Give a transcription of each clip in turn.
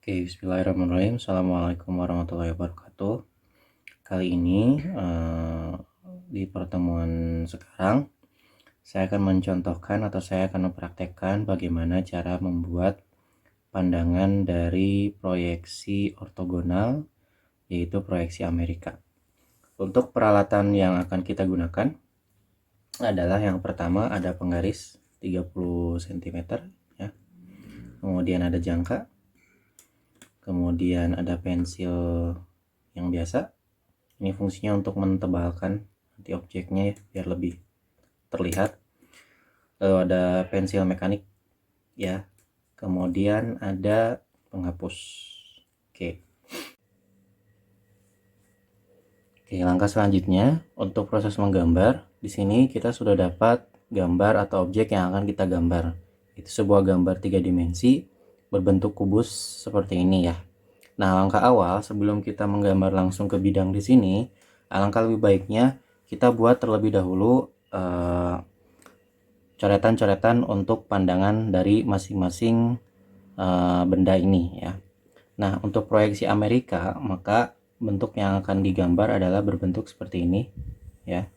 Oke, bismillahirrahmanirrahim. Assalamualaikum warahmatullahi wabarakatuh. Kali ini di pertemuan sekarang saya akan mencontohkan atau saya akan mempraktekkan bagaimana cara membuat pandangan dari proyeksi ortogonal, yaitu proyeksi Amerika. Untuk peralatan yang akan kita gunakan adalah yang pertama ada penggaris 30 cm ya. Kemudian ada jangka. Kemudian ada pensil yang biasa. Ini fungsinya untuk mentebalkan nanti objeknya ya, biar lebih terlihat. Lalu ada pensil mekanik ya. Kemudian ada penghapus. Oke. Langkah selanjutnya untuk proses menggambar. Di sini kita sudah dapat gambar atau objek yang akan kita gambar. Itu sebuah gambar 3 dimensi berbentuk kubus seperti ini ya. Nah, langkah awal sebelum kita menggambar langsung ke bidang di sini, alangkah lebih baiknya kita buat terlebih dahulu coretan-coretan untuk pandangan dari masing-masing benda ini ya. Nah, untuk proyeksi Amerika, maka bentuk yang akan digambar adalah berbentuk seperti ini ya.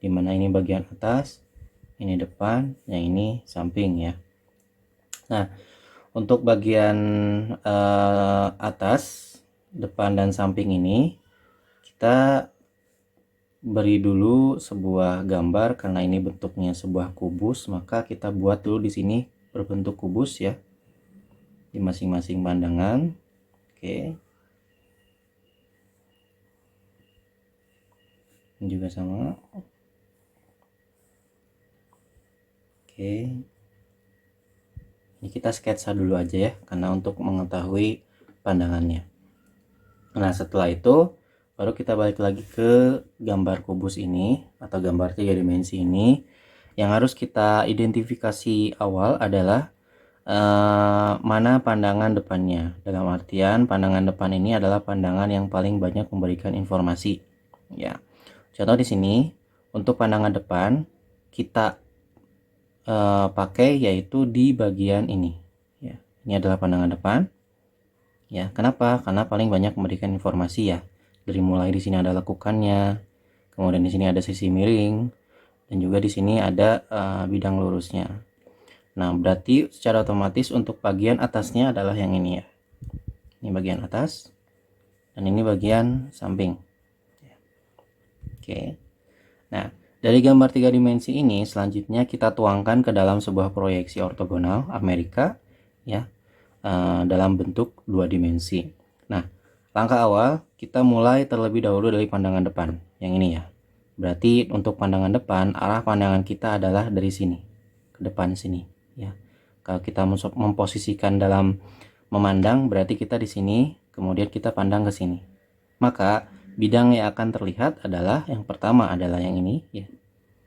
Dimana ini bagian atas, ini depan, yang ini samping ya. Nah, untuk bagian atas, depan dan samping ini kita beri dulu sebuah gambar. Karena ini bentuknya sebuah kubus, maka kita buat dulu di sini berbentuk kubus ya di masing-masing pandangan. Oke. Ini juga sama. Oke. Ini kita sketsa dulu aja ya, karena untuk mengetahui pandangannya. Nah, setelah itu baru kita balik lagi ke gambar kubus ini atau gambar 3 dimensi ini. Yang harus kita identifikasi awal adalah mana pandangan depannya. Dalam artian pandangan depan ini adalah pandangan yang paling banyak memberikan informasi ya. Contoh di sini untuk pandangan depan kita pakai yaitu di bagian ini ya. Ini adalah pandangan depan ya. Kenapa? Karena paling banyak memberikan informasi ya. Dari mulai di sini ada lekukannya, kemudian di sini ada sisi miring, dan juga di sini ada bidang lurusnya. Nah, berarti secara otomatis untuk bagian atasnya adalah yang ini ya. Ini bagian atas dan ini bagian samping. Oke. Nah, dari gambar 3 dimensi ini selanjutnya kita tuangkan ke dalam sebuah proyeksi ortogonal Amerika ya, dalam bentuk 2 dimensi. Nah, langkah awal kita mulai terlebih dahulu dari pandangan depan yang ini ya. Berarti untuk pandangan depan, arah pandangan kita adalah dari sini ke depan sini ya. Kalau kita memposisikan dalam memandang, berarti kita di sini, kemudian kita pandang ke sini. Maka bidang yang akan terlihat adalah yang pertama adalah yang ini ya.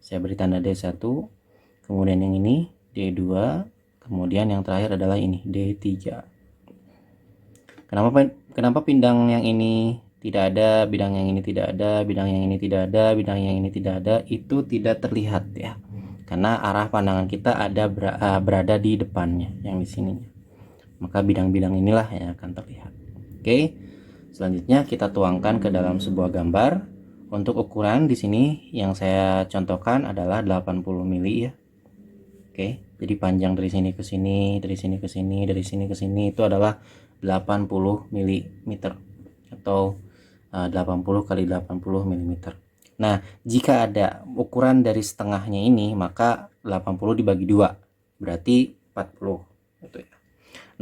Saya beri tanda D1, kemudian yang ini D2, kemudian yang terakhir adalah ini D3. Kenapa bidang yang ini tidak ada, bidang yang ini tidak ada, bidang yang ini tidak ada, bidang yang ini tidak ada, itu tidak terlihat ya. Karena arah pandangan kita ada berada di depannya, yang di sini. Maka bidang-bidang inilah yang akan terlihat. Oke. Selanjutnya kita tuangkan ke dalam sebuah gambar. Untuk ukuran di sini yang saya contohkan adalah 80 mili ya. Oke, jadi panjang dari sini ke sini, dari sini ke sini, dari sini ke sini itu adalah 80 mm atau 80 kali 80 mm. Nah, jika ada ukuran dari setengahnya ini, maka 80 dibagi 2 berarti 40 gitu ya.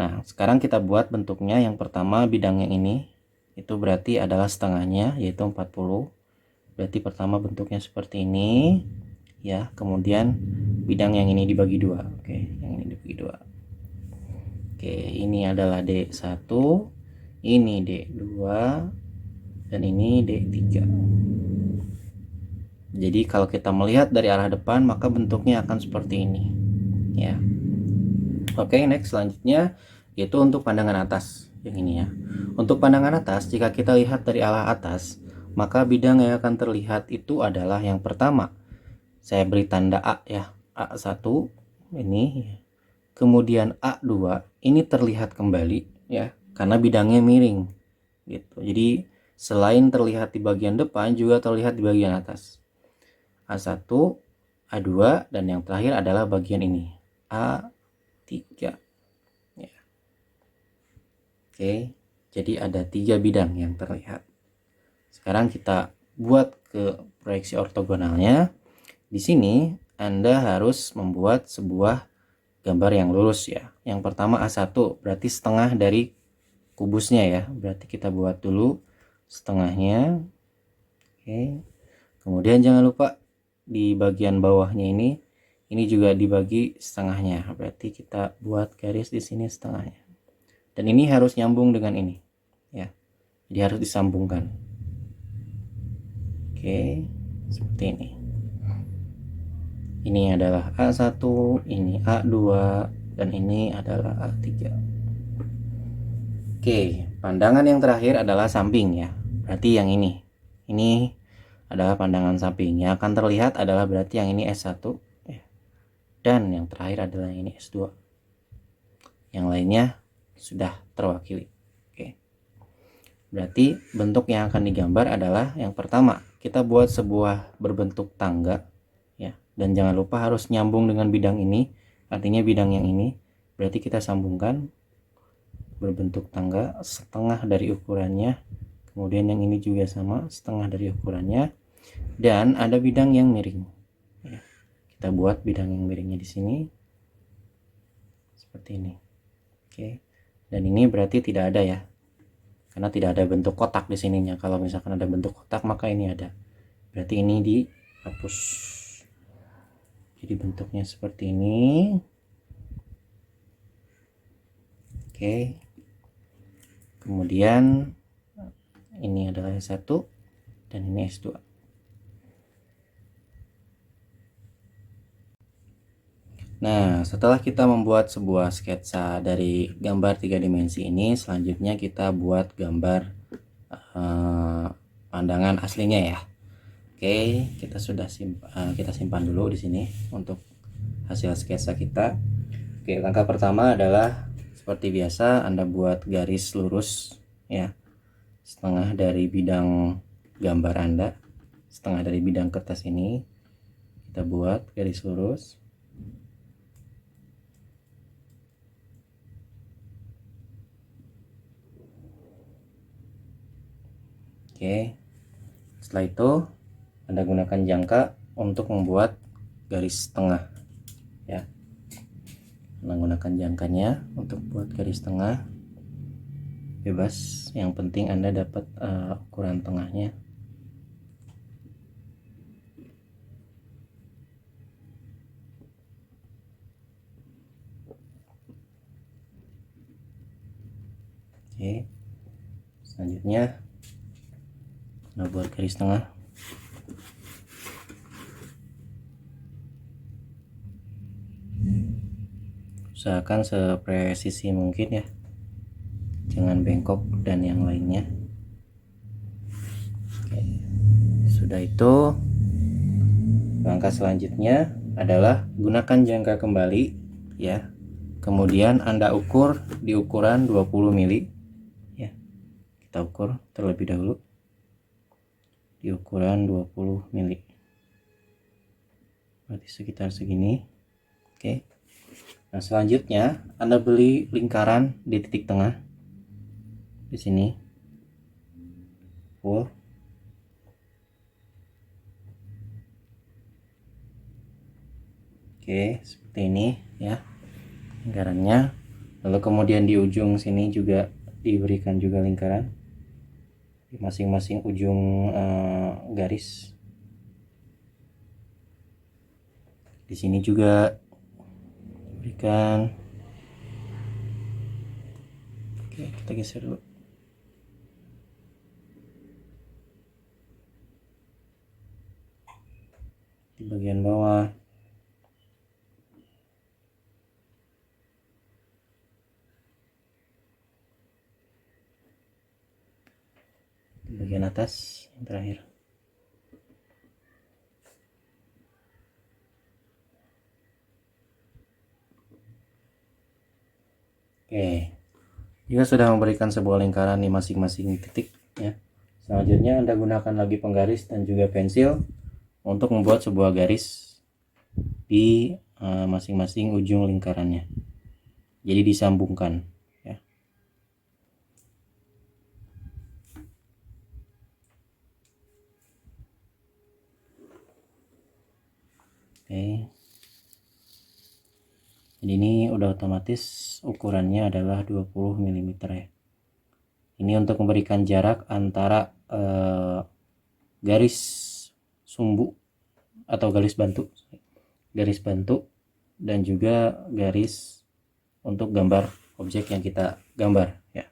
Nah, sekarang kita buat bentuknya. Yang pertama bidang yang ini itu berarti adalah setengahnya, yaitu 40. Berarti pertama bentuknya seperti ini ya. Kemudian bidang yang ini dibagi 2. Oke, yang ini dibagi 2. Oke, ini adalah D1, ini D2, dan ini D3. Jadi kalau kita melihat dari arah depan, maka bentuknya akan seperti ini ya. Oke, next selanjutnya yaitu untuk pandangan atas yang ini ya. Untuk pandangan atas, jika kita lihat dari arah atas, maka bidang yang akan terlihat itu adalah yang pertama. Saya beri tanda A ya. A1 ini. Kemudian A2 ini terlihat kembali ya. karena bidangnya miring gitu. Jadi selain terlihat di bagian depan juga terlihat di bagian atas. A1, A2, dan yang terakhir adalah bagian ini, A3 ya. Oke, jadi ada 3 bidang yang terlihat. Sekarang kita buat ke proyeksi ortogonalnya. Di sini Anda harus membuat sebuah gambar yang lurus ya. Yang pertama A1 berarti setengah dari kubusnya ya. Berarti kita buat dulu setengahnya. Oke. Kemudian jangan lupa di bagian bawahnya ini juga dibagi setengahnya. Berarti kita buat garis di sini setengahnya. Dan ini harus nyambung dengan ini ya. Jadi harus disambungkan. Oke, seperti ini. Ini adalah A1, ini A2, dan ini adalah A3. Oke, pandangan yang terakhir adalah samping ya. Berarti yang ini. Ini adalah pandangan samping. Yang akan terlihat adalah berarti yang ini S1 ya. Dan yang terakhir adalah ini S2. Yang lainnya sudah terwakili. Oke. Berarti bentuk yang akan digambar adalah yang pertama, kita buat sebuah berbentuk tangga ya. Dan jangan lupa harus nyambung dengan bidang ini, artinya bidang yang ini. Berarti kita sambungkan berbentuk tangga setengah dari ukurannya. Kemudian yang ini juga sama, setengah dari ukurannya. Dan ada bidang yang miring ya. Kita buat bidang yang miringnya di sini seperti ini. Oke. Dan ini berarti tidak ada ya, karena tidak ada bentuk kotak di sininya. Kalau misalkan ada bentuk kotak maka ini ada, berarti ini dihapus. Jadi bentuknya seperti ini. Oke. Kemudian ini adalah S1 dan ini S2. Nah, setelah kita membuat sebuah sketsa dari gambar 3 dimensi ini, selanjutnya kita buat gambar pandangan aslinya ya. Oke, kita simpan dulu di sini untuk hasil sketsa kita. Oke, langkah pertama adalah seperti biasa Anda buat garis lurus ya, setengah dari bidang gambar Anda, setengah dari bidang kertas ini kita buat garis lurus. Oke, setelah itu Anda gunakan jangka untuk membuat garis tengah ya. Anda gunakan jangkanya untuk buat garis tengah, bebas, yang penting Anda dapat ukuran tengahnya. Oke, selanjutnya Anda buat garis tengah. Usahakan sepresisi mungkin ya, jangan bengkok dan yang lainnya. Oke. Sudah itu, langkah selanjutnya adalah gunakan jangka kembali ya. Kemudian Anda ukur di ukuran 20 mili ya. Kita ukur terlebih dahulu di ukuran 20 mili. Berarti sekitar segini. Oke. Nah, selanjutnya Anda beli lingkaran di titik tengah di sini. Full. Oke, seperti ini ya lingkarannya. Lalu kemudian di ujung sini juga diberikan juga lingkaran di masing-masing ujung garis. Di sini juga berikan. Oke, kita geser dulu. Di bagian bawah. Di bagian atas yang terakhir. Oke, Jika sudah memberikan sebuah lingkaran di masing-masing titik ya, selanjutnya Anda gunakan lagi penggaris dan juga pensil untuk membuat sebuah garis di masing-masing ujung lingkarannya. Jadi disambungkan ya. Oke. Jadi ini udah otomatis ukurannya adalah 20 mm ya. Ini untuk memberikan jarak antara garis sumbu atau garis bantu dan juga garis untuk gambar objek yang kita gambar ya.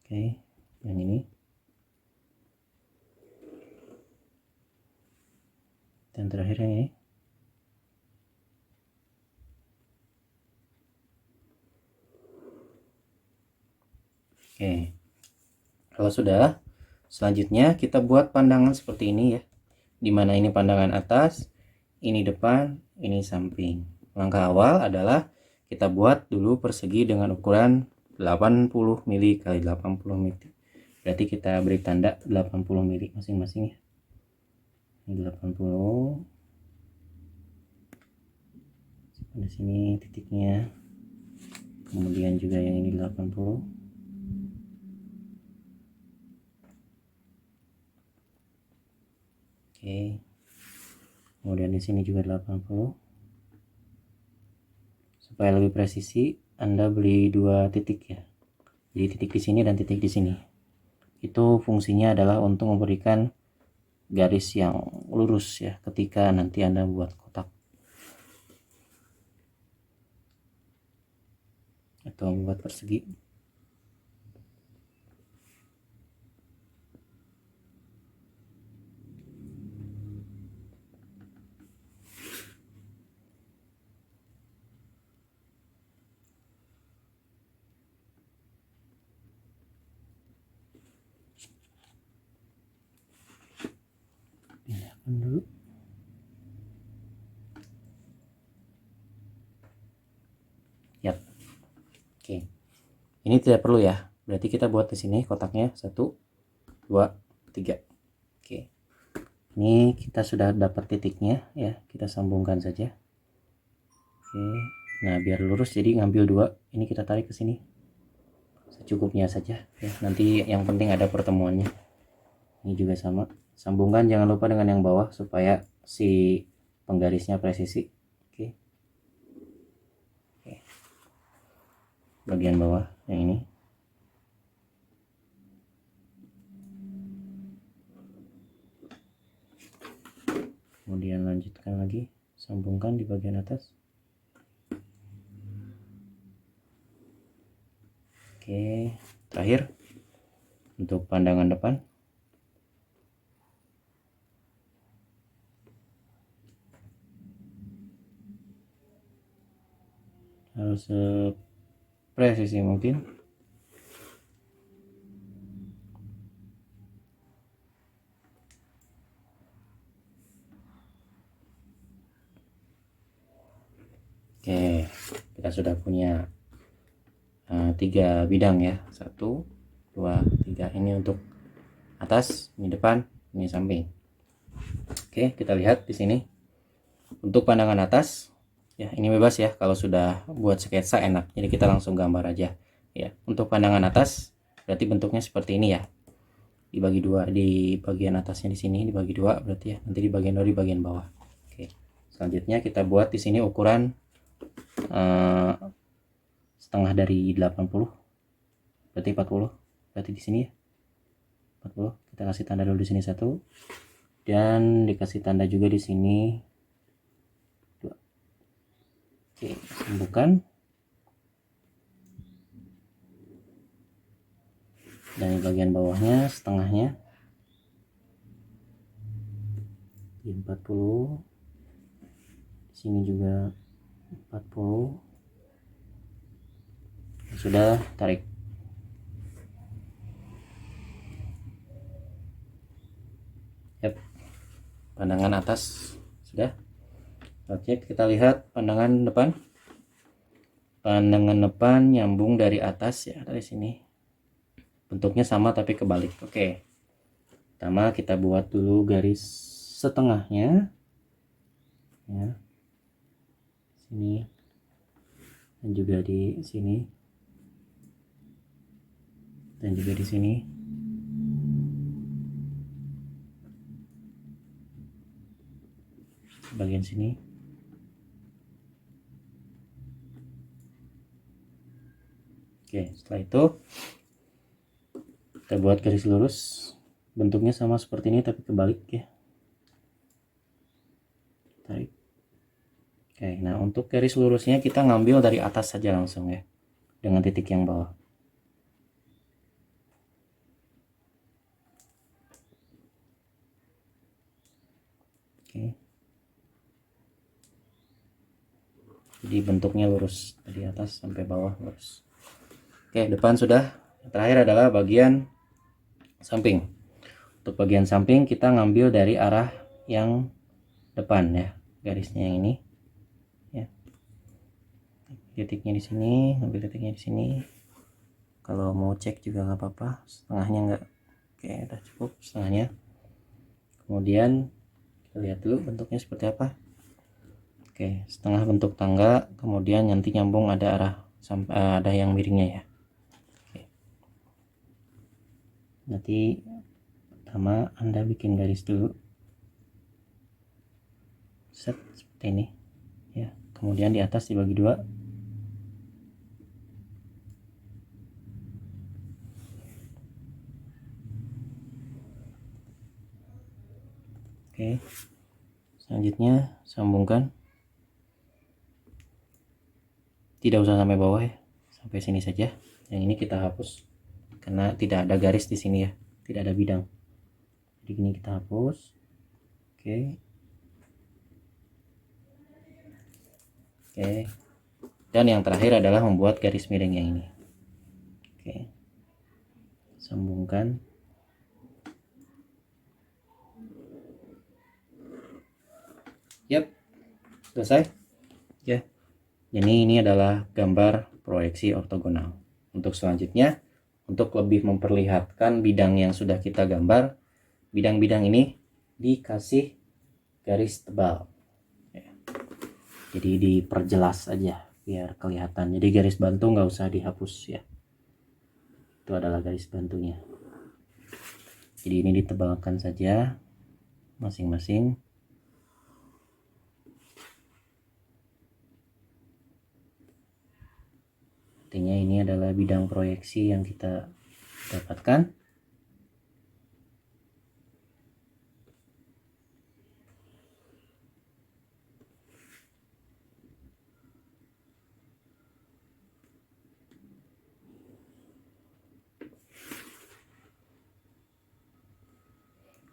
Oke, yang ini dan terakhir yang ini. Oke, kalau sudah, selanjutnya kita buat pandangan seperti ini ya, dimana ini pandangan atas, ini depan, ini samping. Langkah awal adalah kita buat dulu persegi dengan ukuran 80 mili kali 80 mili. Berarti kita beri tanda 80 mili masing-masing ya. Ini 80. Di sini titiknya. Kemudian juga yang ini 80. Oke. Kemudian di sini juga 80. Supaya lebih presisi, Anda beli dua titik ya. Jadi titik di sini dan titik di sini. Itu fungsinya adalah untuk memberikan garis yang lurus ya ketika nanti Anda buat kotak atau membuat persegi. Pindahkan dulu. Yap. Oke. Ini tidak perlu ya. Berarti kita buat di sini kotaknya 1 2 3. Oke. Ini kita sudah dapat titiknya ya. Kita sambungkan saja. Oke. Nah, biar lurus jadi ngambil 2. Ini kita tarik ke sini. Secukupnya saja ya. Nanti yang penting ada pertemuannya. Ini juga sama. Sambungkan jangan lupa dengan yang bawah supaya si penggarisnya presisi. Oke. Oke. Bagian bawah yang ini. Kemudian lanjutkan lagi, sambungkan di bagian atas. Oke, terakhir untuk pandangan depan. Harus presisi mungkin. Oke, kita sudah punya 3 bidang ya, 1 2 3. Ini untuk atas, ini depan, ini samping. Oke, kita lihat di sini untuk pandangan atas ya, ini bebas ya, kalau sudah buat sketsa enak, jadi kita langsung gambar aja ya. Untuk pandangan atas berarti bentuknya seperti ini ya, dibagi dua, di bagian atasnya di sini dibagi dua berarti ya, nanti di bagian bawah, di bagian bawah. Oke, selanjutnya kita buat di sini ukuran setengah dari 80 berarti 40, berarti di sini ya 40. Kita kasih tanda dulu di sini 1 dan dikasih tanda juga di sini 2. Oke, sambungkan dan di bagian bawahnya setengahnya di 40, di sini juga 40. Sudah, tarik. Yap, pandangan atas sudah. Oke, kita lihat pandangan depan. pandangan depan nyambung dari atas ya, dari sini. Bentuknya sama tapi kebalik. Oke. Pertama kita buat dulu garis setengahnya. Ya. Sini. Dan juga di sini. Dan juga di sini. Bagian sini. Oke, setelah itu kita buat garis lurus, bentuknya sama seperti ini tapi kebalik ya. Tarik. Oke, nah untuk garis lurusnya kita ngambil dari atas saja langsung ya, dengan titik yang bawah. Oke. Jadi bentuknya lurus dari atas sampai bawah lurus. Oke, depan sudah. Yang terakhir adalah bagian samping. Untuk bagian samping kita ngambil dari arah yang depan ya, garisnya yang ini ya. Titiknya di sini, ambil titiknya di sini. Kalau mau cek juga nggak apa-apa, setengahnya nggak. Oke, udah cukup setengahnya. Kemudian kita lihat dulu bentuknya seperti apa. Oke, setengah bentuk tangga, kemudian nanti nyambung ada arah sampai ada yang miringnya ya. Oke. Nanti pertama Anda bikin garis dulu, set seperti ini ya. Kemudian di atas dibagi dua. Oke, selanjutnya sambungkan, tidak usah sampai bawah ya, sampai sini saja. Yang ini kita hapus karena tidak ada garis di sini ya, tidak ada bidang. Jadi gini kita hapus. Oke. Oke. Dan yang terakhir adalah membuat garis miring yang ini. Oke. Sambungkan. Yap. Selesai. Ya. Jadi ini adalah gambar proyeksi ortogonal. Untuk selanjutnya, untuk lebih memperlihatkan bidang yang sudah kita gambar, bidang-bidang ini dikasih garis tebal ya. Jadi diperjelas aja biar kelihatan. Jadi garis bantu nggak usah dihapus ya, itu adalah garis bantunya. Jadi ini ditebalkan saja masing-masing. Artinya ini adalah bidang proyeksi yang kita dapatkan.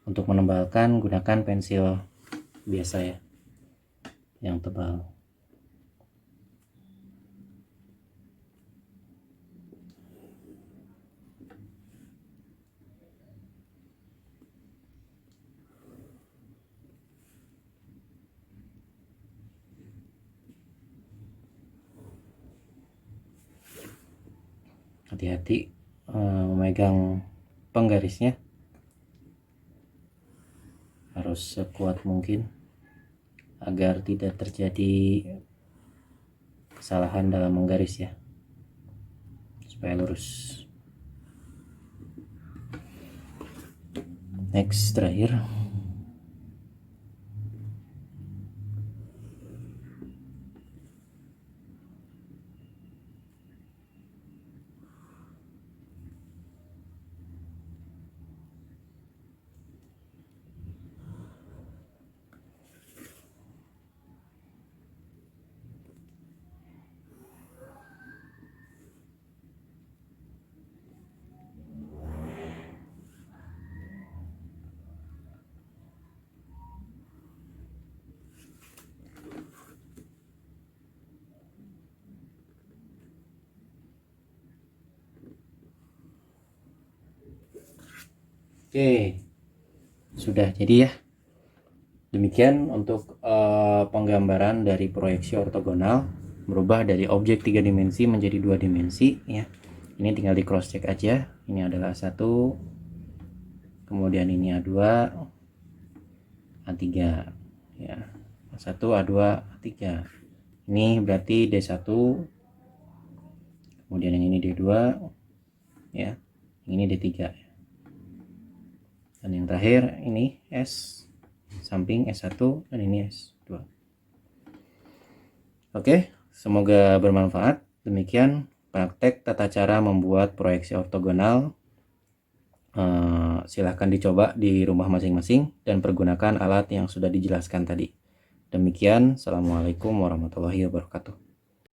Untuk menebalkan gunakan pensil biasa ya, yang tebal. Hati-hati memegang penggarisnya, harus sekuat mungkin agar tidak terjadi kesalahan dalam menggaris ya, supaya lurus. Next, terakhir. Oke, sudah jadi ya. Demikian untuk penggambaran dari proyeksi ortogonal. berubah dari objek 3 dimensi menjadi 2 dimensi ya. Ini tinggal di cross check aja. Ini adalah A1, kemudian ini A2, A3 ya. A1, A2, A3. Ini berarti D1, kemudian yang ini D2 ya. Yang ini D3 ya. Dan yang terakhir ini S samping S1 dan ini S2. Oke, semoga bermanfaat. Demikian praktek tata cara membuat proyeksi ortogonal. Silahkan dicoba di rumah masing-masing dan pergunakan alat yang sudah dijelaskan tadi. Demikian, Assalamualaikum warahmatullahi wabarakatuh.